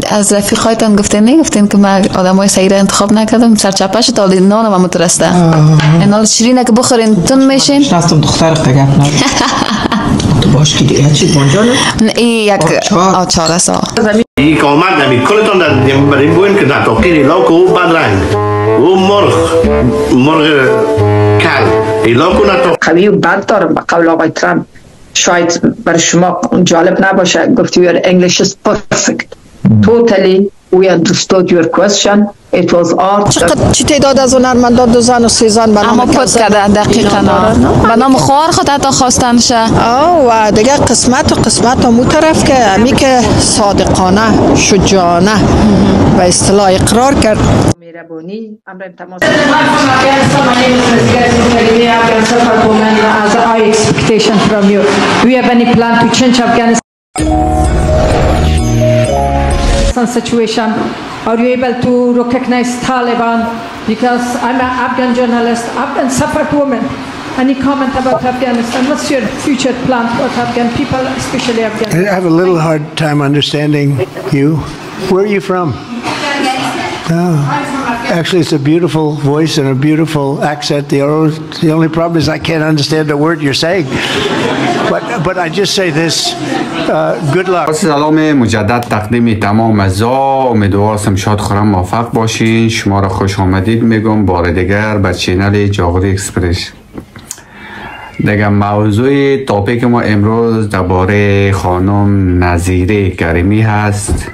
از رفیقایتان گفتین که من آدمای صحیح را انتخاب نکردم، سرچپش تا نانم هم مترسته. اینا شیرینه که بخورین تون میشین. شناستم دخترت گپ نه. تو باش که دیگه چی بونجانه؟ این یک آچار است. این که آمد نمید کلتان در بریم بوین که در تاقیر ایلاک او بدرنگ او مرغ کل ایلاک او نتاق قوی و بد دارم به قول آقای ترامپ. شاید برای شما جالب نباشه گفتی your English is perfect. Totally we understood your question. It was art. چی تعداد از هنرمندان 2 زن و 3 زن به نام پست کرده دقیقاً به نام خوار خود حتی خواستن شه. و دیگه قسمت همون طرف که همی که صادقانه شجاعانه به اصطلاح اقرار کرد. مهربانی امر تماس. As our expectation from you, do you have any plan to change Afghanistan situation? Are you able to recognize Taliban? Because I'm an Afghan journalist, Afghan suffered woman. Any comment about Afghanistan? What's your future plan for Afghan people, especially Afghan? I have a little hard time understanding you. Where are you from? Oh. Actually, it's a beautiful voice and a beautiful accent. The only problem is I can't understand a word you're saying. But I just say this. Good luck. سلام مجدد تقدیم تمام اعضا. امیدوارم شاد خورم موفق باشین. شما را خوش آمدید میگم بار دیگر به چینل جاغوری اکسپرس. دیگه موضوع تاپیک ما امروز درباره خانم نظیره کریمی هست.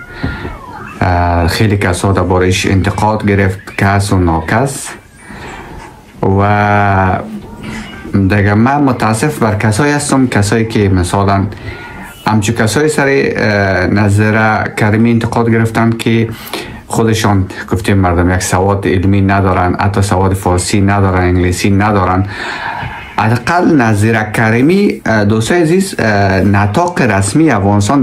خیلی کسا درباره‌اش انتقاد گرفت، کس و ناکس، و دیگه من متاسف بر کسایی هستم، کسایی که مثلا همچون کسایی سر نظیره کریمی انتقاد گرفتن که خودشان گفتیم مردم یک سواد علمی ندارن، حتی سواد فارسی ندارن، انگلیسی ندارن. حداقل نظیره کریمی دوستای عزیز نطاق رسمی افغانستان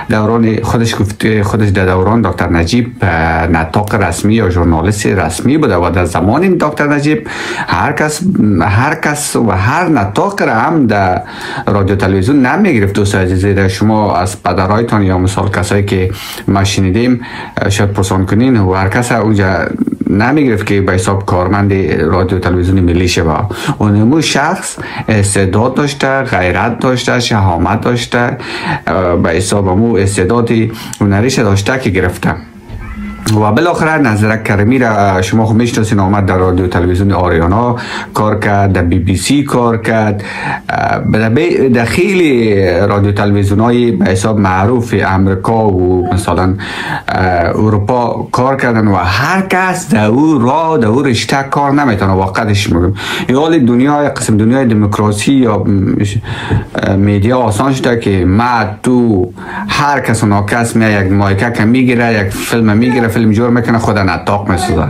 دوران خودش گفته خودش در دوران دکتر نجیب نطاق رسمی یا ژورنالیست رسمی بوده و در زمان دکتر نجیب هر کس و هر نطاق را هم در رادیو تلویزیون نمیگرفت. دوستای عزیز شما از پدرایتان یا مثال کسایی که ما شنیدیم شاید پرسان کنین و هر کس اونجا نمیگرفت که به حساب کارمند رادیو تلویزیون ملی شود. اونمو شخص استعداد داشته، غیرت داشته، شهامت داشته، به حساب امو استعدادی هنریش داشته که گرفته. و بالاخره نظیره کریمی را شما خود میشناسین، آمد در رادیو تلویزیون آریانا کار کرد، در بی بی سی کار کرد، در خیلی رادیو تلویزیون های به حساب معروف امریکا و مثلا اروپا کار کردن و هر کس در او راه در او رشته کار نمیتونه. واقعش میگم حال دنیا قسم دنیای دموکراسی یا میدیا آسان شده که ما تو هر کس و ناکس یک مایکه که میگیره، یک فیلم میگیره، فیلم جور میکنه، خود نطاق میسازه.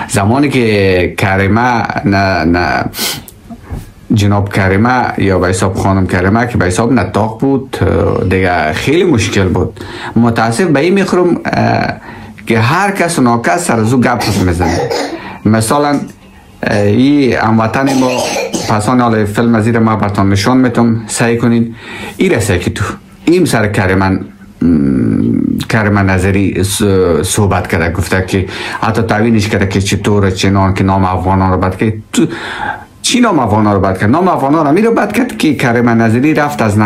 زمانی که کریمه جناب کریمه یا به حساب خانم کریمه که به حساب نطاق بود دیگه خیلی مشکل بود. متاسف به این میخورم که هر کس و ناکس سر از او گپ میزنه. مثلا این هموطن ما پسان حال فیلم از این ما براتون نشان میتونم سعی کنین این رسه که تو این سر کریمه نظری صحبت کرده، گفته که حتی تعوینش کرده که چطور چنان که نام افغانان رو بد کرد. چی نام افغانان رو بد کرد؟ نام افغانان رو میره بد کرد که کریمه نظری رفت از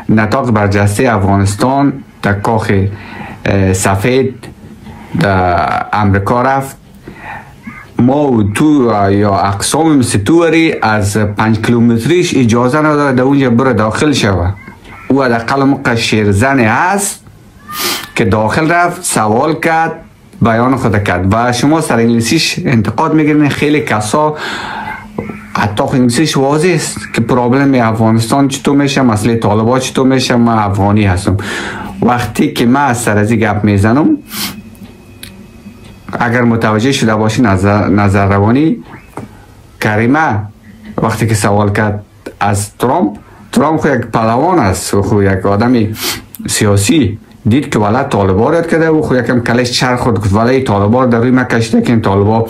نطاق برجسته افغانستان در کاخ سفید در امریکا رفت. ما و تو یا اقسام ستوری از 5 کیلومتریش اجازه نداره در اونجا بره داخل شوه. او حداقل موقع شیرزنی هست که داخل رفت سوال کرد، بیان خود کرد. و شما سر انگلیسیش انتقاد میگیرین. خیلی کسا حتی انگلیسیش واضح است که پرابلم افغانستان چطور میشه، مسئله طالبان چطور میشه. من افغانی هستم. وقتی که من از سر ازی گپ میزنم اگر متوجه شده باشی نظر روانی کریمه وقتی که سوال کرد از ترامپ خو یک پهلوان است، خو یک آدمی سیاسی دید که والا طالبان رد کرده و خو یکم کلش چرخ خود گفت والا طالبان در روی ما کشته که این طالبان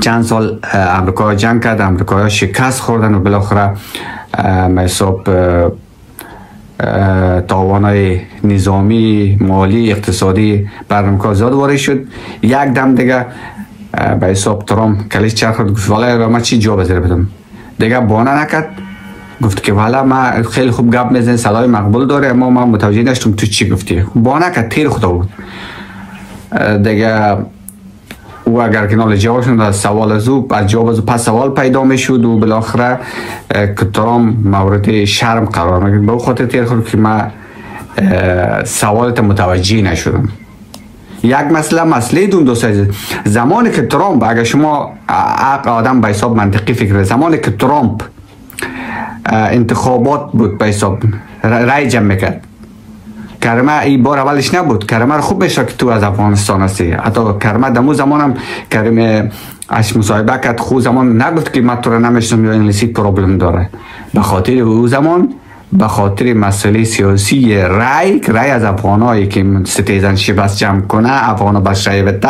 چند سال امریکا جنگ کرد، امریکا شکست خوردن و بالاخره حساب تاوانای نظامی، مالی، اقتصادی برنامه‌ها زیاد وارد شد. یک دم دیگه به حساب ترامپ کلیش چرخید، گفت والا ما چی جواب ازیر بدم دیگه بانه نکرد، گفت که والا ما خیلی خوب گپ میزنی، صدای مقبول داره، اما من متوجه نشدم تو چی گفتی. بانه کرد، تیر خدا بود دیگه. او اگر که نال جوابشون از سوال از او پس سوال پیدا میشد و بالاخره که ترامپ مورد شرم قرار میگرفت. به خاطر تیر خود که من سوالت متوجه نشدم. یک مسئله دوست زمانی که ترامپ، اگر شما آدم به حساب منطقی فکر، زمانی که ترامپ انتخابات بود به حساب رای جمع میکرد، کرمه این بار اولش نبود، کرمه رو خوب میشه که تو از افغانستان هستی. حتی کرمه دمو زمانم کرمه اش مصاحبه کرد، خود زمان نگفت که من تو رو نمیشنم یا انگلیسی پروبلم داره. به خاطر او زمان، به خاطر مسئله سیاسی رای از افغانایی که سیتیزنشیپ بس جمع کنه، افغانا بس رای بده،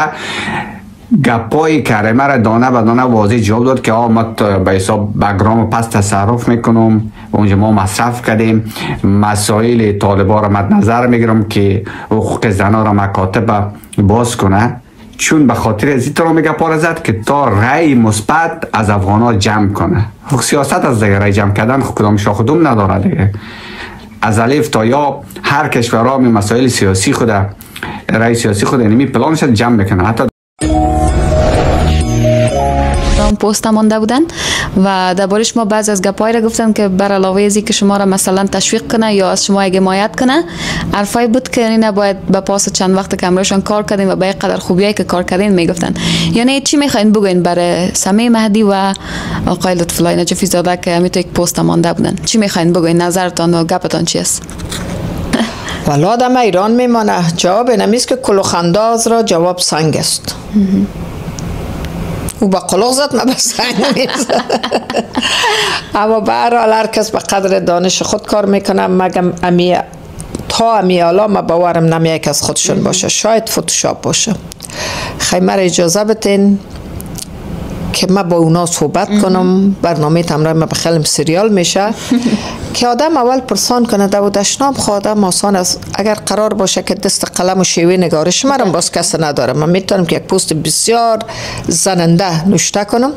گپای کرمه را دانه به دانه واضح جواب داد که ما به حساب بگرام پس تصرف میکنم، اونجا ما مصرف کردیم، مسائل طالبان را مد نظر میگیرم که حقوق زنان را مکاتب باز کنه، چون به خاطر از این طرح میگه پاره زد که تا رای مثبت از افغانا جمع کنه. سیاست از دیگه رای جمع کردن کدام شاخدوم نداره دیگه. از الف تا یا هر کشورها می مسائل سیاسی خود رای سیاسی خود اینمی پلانش جمع میکنه. حتی پست مانده بودن و دربارش ما بعض از گپای را گفتن که بر علاوه از که شما را مثلا تشویق کنه یا از شما حمایت کنه، حرفای بود که اینا باید به پاس چند وقت کمرشان کار کردین و به قدر خوبیایی که کار کردین میگفتن. یعنی چی میخواین بگین برای سمیع مهدی و آقای لطف الله نجفی زاده که همیتو یک پست مانده بودن؟ چی میخواین بگین؟ نظرتان و گپتان چی است؟ والا آدم ایران میمانه، جواب نمیست که کلوخ انداز را جواب سنگ است. او با قلوخ زد، من به سنگ میزد. اما به هر حال هر کس به قدر دانش خود کار میکنه. مگم تا امیالا ما باورم نمیه که از خودشون باشه، شاید فوتوشاپ باشه. خیلی مرا اجازه بتین که من با اونا صحبت کنم. برنامه تمرین ما بخیلم سریال میشه که آدم اول پرسان کنه دو دشنام خودم آسان است. اگر قرار باشه که دست قلم و شیوه نگارش مرم باز کس ندارم، من میتونم که یک پست بسیار زننده نوشته کنم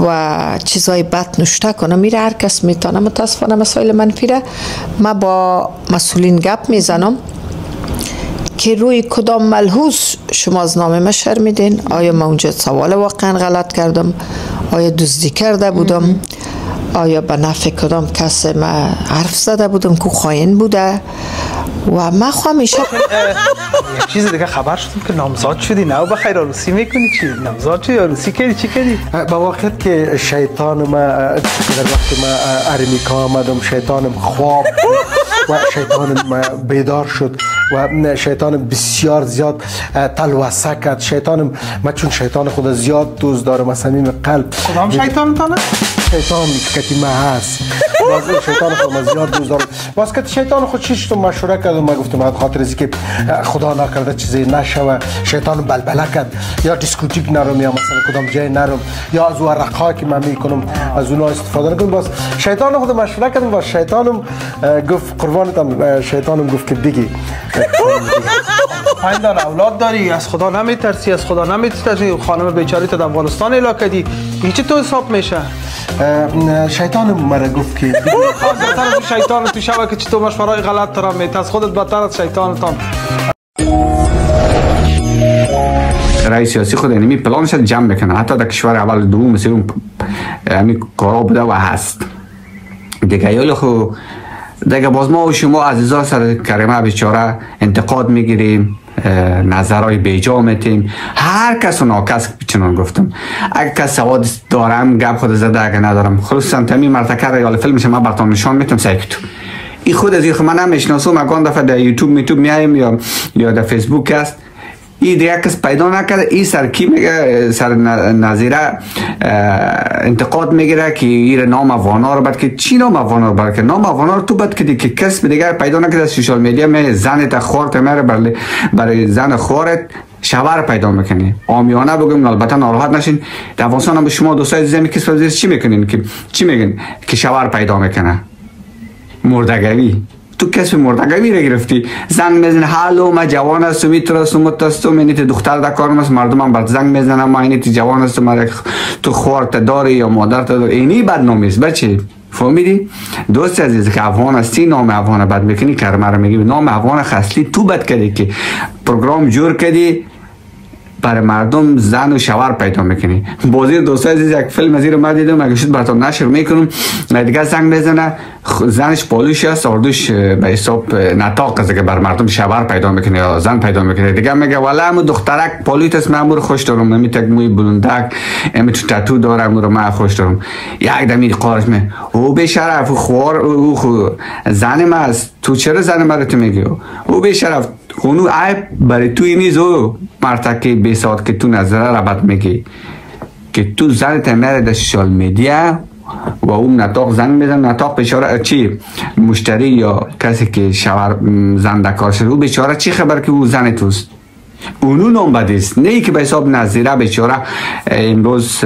و چیزای بد نوشته کنم. میره هر کس میتونه. متاسفانه مسائل منفی را من با مسئولین گپ میزنم که روی کدام ملحوظ شما از نام من شر میدین. آیا من اونجا سوال واقعا غلط کردم؟ آیا دزدی کرده بودم؟ آیا به نفع کدام کس من حرف زده بودم که خائن بوده؟ و من خواهم میشه یک چیز دیگه خبر شدم که نامزاد شدی. نه بخیر عروسی میکنی؟ چی نامزاد شدی؟ عروسی کردی؟ چی کردی؟ با وقت که شیطان ما در وقت ما ارمیکا آمدم، شیطانم خواب و شیطانم بیدار شد و شیطانم بسیار زیاد تلوسه کرد. شیطانم من چون شیطان خود زیاد دوست دارم از صمیم قلب. کدام شیطان تانه؟ شیطان که من هست باز شیطان خود من زیاد دوست دارم. باز که شیطان خود چیش تو مشوره کردم، من گفتم من خاطر از که خدا نکرده چیزی نشوه، شیطان بلبله کرد یا دیسکوتیک نرم یا مثلا کدام جای نرم یا از ورقا که من میکنم از اونها استفاده نکنم. باز شیطان خود مشوره کردم، باز شیطانم گفت قربانتم، شیطانم گفت که بگی پایندان اولاد داری، از خدا نمیترسی، از خدا نمیترسی، خانم بیچاره تا افغانستان اعلام کردی، این چه تو حساب میشه؟ شیطان مرا گفت که خواهد شیطان تو شبه که چطور مشورای غلط ترم میت از خودت بدتر از شیطانتان. رئیس سیاسی خود اینمی پلانش جمع بکنه. حتی در کشور اول دوم مثل اون همی کارا بوده و هست دیگه. یالی خو دیگه باز ما و شما عزیزان سر کریمه بیچاره انتقاد میگیریم، نظرهای بیجا میتیم. هر کس و ناکس چنان گفتم. اگر کس سواد دارم گپ خود زده، اگر ندارم خصوصا تمی مرتکه ریال فیلمش من براتون نشان میتونم سیکتو این خود از این من نمیشناسم. اگه دفعه در یوتیوب میایم یا در فیسبوک است، این دیگه کس پیدا نکرده. این سر کی میگه؟ سر نظیره انتقاد میگیره که این نام افغانا رو بد که چی نام افغانا رو بد که نام افغانا رو تو بد که کس دیگه پیدا نکرده. سوشال میدیا می زن تا خورت میره برای زن خورت شوهر پیدا میکنی. عامیانه بگم البته ناراحت نشین. در افغانستان هم به شما دوستای عزیزم کسب وزیر چی میکنین که چی میگن که شوهر پیدا میکنه؟ مردگوی. تو کسب مردگوی را گرفتی. زنگ میزنه هالو ما جوان هستم میترسم متستم اینی دختر در کارم است مردم هم بر زنگ میزنه ما اینی جوان هستم تو خوارت داری یا مادر داری اینی بدنامی است بچه. فهمیدی؟ دوست عزیز که افغان هستی نام افغان بد میکنی کرمه رو میگی نام افغان خاصی تو بد کردی که پروگرام جور کردی برای مردم زن و شوهر پیدا میکنی. بازی دوست عزیز یک فیلم از این رو من دیدم اگه شد براتون نشر میکنم دیگه زنگ میزنه زنش پالوش است اردوش به حساب نطاق است که بر مردم شوهر پیدا میکنه یا زن پیدا میکنه دیگه میگه والا امو دخترک پالوت است من امو خوش دارم امی تک موی بلندک امی تو تاتو داره امو رو من خوش دارم یک دمی قارش می او به شرف خوار او زن ما است تو چرا زن ما رو تو میگی او به شرف خونو عیب برای توی نیزو مرتکه بیساد که تو نظره را بد میگی که تو زن تمیره در سوشال میدیا و اون نطاق زنگ میزن نطاق بیچاره چی مشتری یا کسی که شوهر زن در کار شده او بیچاره چی خبر که او زن توست اونو نام بدیست نه که به حساب نظیره بیچاره امروز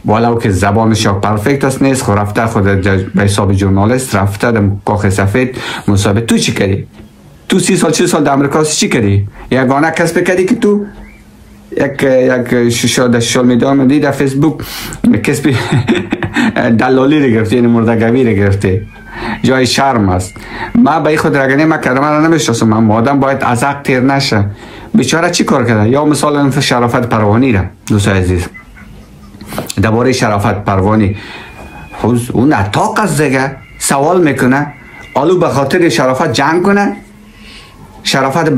والا که زبانش پرفکت است نیست خود رفته خود به حساب ژورنالیست رفته در کاخ سفید مصاحبه تو چی کردی تو 30 سال 40 سال در امریکا چی کردی یگانه کسب کردی که تو یک سوشال میدیا میدی در فیسبوک کسب دلالی رو گرفتی یعنی مردگوی رو گرفتی جای شرم است ما به خود رگنه ما کردم من نمیشناسم من آدم باید از حق تیر نشه بیچاره چی کار کرده یا مثلا شرافت پروانی را دوست عزیز درباره شرافت پروانی اون نطاق است دیگه سوال میکنه آلو به خاطر شرافت جنگ کنه شرافت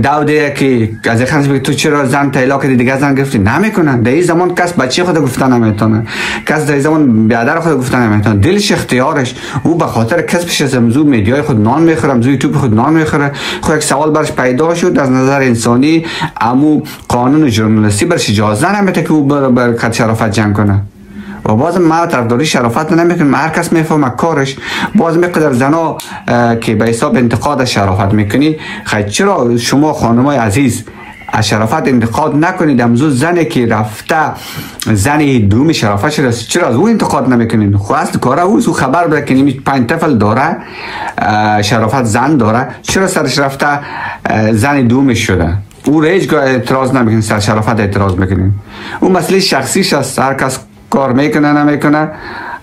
داوده که از خانس بگه تو چرا زن تایلا کردی دیگه زن گرفتی نمیکنن در این زمان کس بچه خود گفتن نمیتونه کس در این زمان بیادر خود گفتن نمیتونه دلش اختیارش او به خاطر کسبش از امزو میدیای خود نان میخوره امزو یوتیوب خود نان میخوره خود یک سوال برش پیدا شد از نظر انسانی امو قانون ژورنالیستی برش اجازه نمیده که او بر خط شرافت جنگ کنه و باز ما طرفداری شرافت نمیکنیم هر کس میفهمه کارش باز میقدر زنا که به حساب انتقاد شرافت میکنی خیلی چرا شما خانمای عزیز از شرافت انتقاد نکنید امزو زنی که رفته زنی دوم شرافت شده چرا از او انتقاد نمیکنید خواست کاره او خبر بکنیم 5 طفل داره شرافت زن داره چرا سرش رفته زن دومش شده او هیچگاه اعتراض نمیکنید سر شرافت اعتراض میکنید اون مسئله شخصیش است هر کس کار میکنه نمیکنه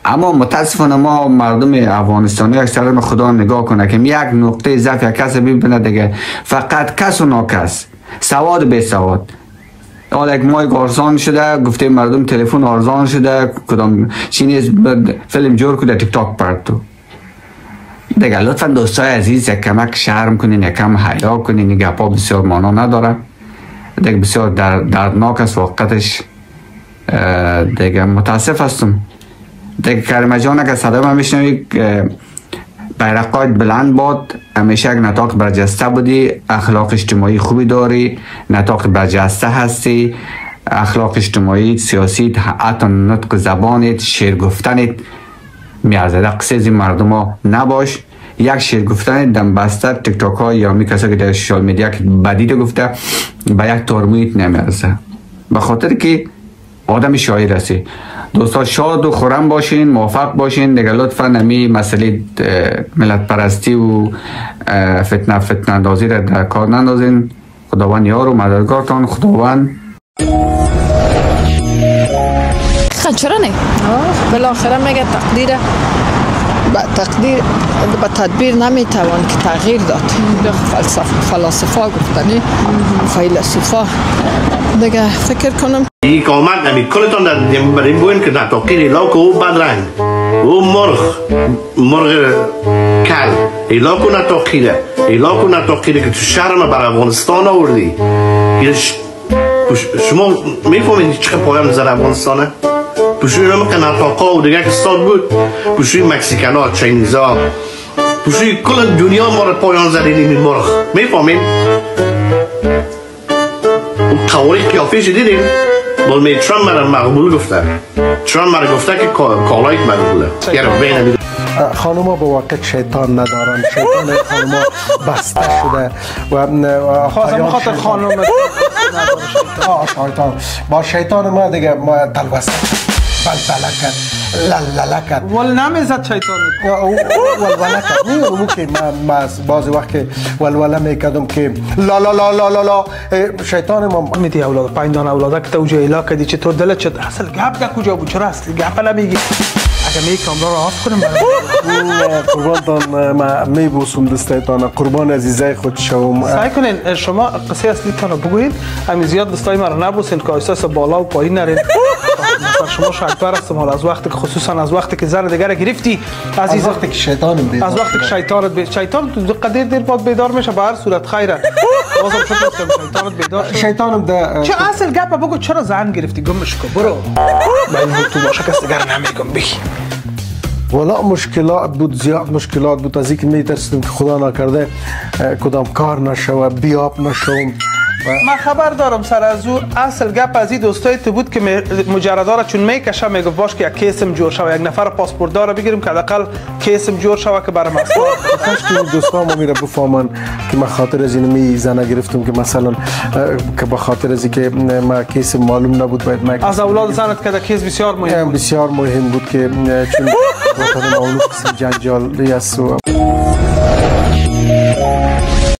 اما متاسفانه ما مردم افغانستانی اکثر خدا نگاه کنه که یک نقطه ضعف یک کس ببینه دیگه فقط کس و ناکس سواد به سواد حالا یک مایک ارزان شده گفته مردم تلفن ارزان شده کدام چینی فیلم جور که تیک تاک پرتو دیگه لطفا دوستای عزیز یک کمک شرم کنین یک کم حیا کنین این گپا بسیار معنا نداره دیگه بسیار دردناک است واقعتش دیگه متاسف هستم دیگه کریم جان اگه صدا من میشنوی بیرقایت بلند باد همیشه یک نطاق برجسته بودی اخلاق اجتماعی خوبی داری نطاق برجسته هستی اخلاق اجتماعی سیاسی حتی نطق زبانت شعر گفتنت میارزه قصه از این مردم ها نباش یک شعر گفتن دم بسته تیک تاک ها یا می کسا که در سوشال میدیا که بدیده گفته به یک تارمویت نمیارزه به خاطر که آدم شاعر هستی دوستا شاد و خورم باشین موفق باشین دیگه لطفا نمی مسئله ملت پرستی و فتنه اندازی را در کار نندازین خداوند یار و مددگارتان خداوند چرا نه؟ بالاخره میگه با تدبیر نمیتوان که تغییر داد فلاسفه گفتنی فیلسوفا دیگه فکر کنم این که آمد نمی کلتان در این بوین که در تاقیر لاکو او بدرنگ او مرغ کل ایلاکو نتاقیره که تو شرم بر افغانستان آوردی شما میفهمید چقدر پایم زر افغانستانه پوشوی نمک نتاقا و دیگه که استاد بود پوشوی مکسیکن ها چینیز ها پوشوی کل دنیا ما رو پایان زدین این مرغ میفهمید اون قواری قیافیش دیدیم بل ترامپ مرا مقبول گفته ترامپ مرا گفته که کالایت مقبوله خانوما به واقع شیطان ندارن، شیطان خانوما بسته شده و خواستم خاطر خانم شیطان با شیطان ما دیگه ما دلبسته بلبله کرد للله کرد ول نمیزد شیطان ولوله کرد نه اونو که من بعضی وقت که ولوله میکردم که لا لا لا لا لا لا شیطان ما میدی اولاد 5 دانه اولاده که تو اونجا ایلا کردی چطور دلت شد اصل گپ در کجا بود چرا اصل گپ نمیگی اگه می کامرا رو آف کنم قربانتان ما میبوسم دستایتان قربان عزیزای خود شوم سعی کنین شما قصه اصلیتان رو بگوین همین زیاد دستای ما رو نبوسین که احساس بالا و پایین نرین مثلا شما شاکر هستم از وقتی که خصوصا از وقتی که زن دیگر گرفتی عزیز از وقتی که شیطان از وقتی که شیطان قدر دیر بعد بیدار میشه به هر صورت خیره بازم شکر کنم شیطانت بیدار شیطانم ده چه اصل گپ بگو چرا زن گرفتی گمش کن برو من تو باشه کس دیگر نمیگم بگی والا مشکلات بود زیاد مشکلات بود از اینکه میترسیدم که خدا نکرده کدام کار نشوه بیاب نشوم من خبر دارم سر از او اصل گپ از این دوستای تو بود که مجردارا چون میکشه میگه باش که یک کیسم جور شوه یک نفر پاسپورت داره بگیریم که حداقل کیسم جور شوه که برام اصلا کاش که دوستام میره بفهمن که من خاطر از این می زنه گرفتم که مثلا که به خاطر از اینکه ما کیسم معلوم نبود باید من از اولاد زنت که کیس بسیار مهم بود بسیار مهم بود که چون وطن اولو قسم جنجال است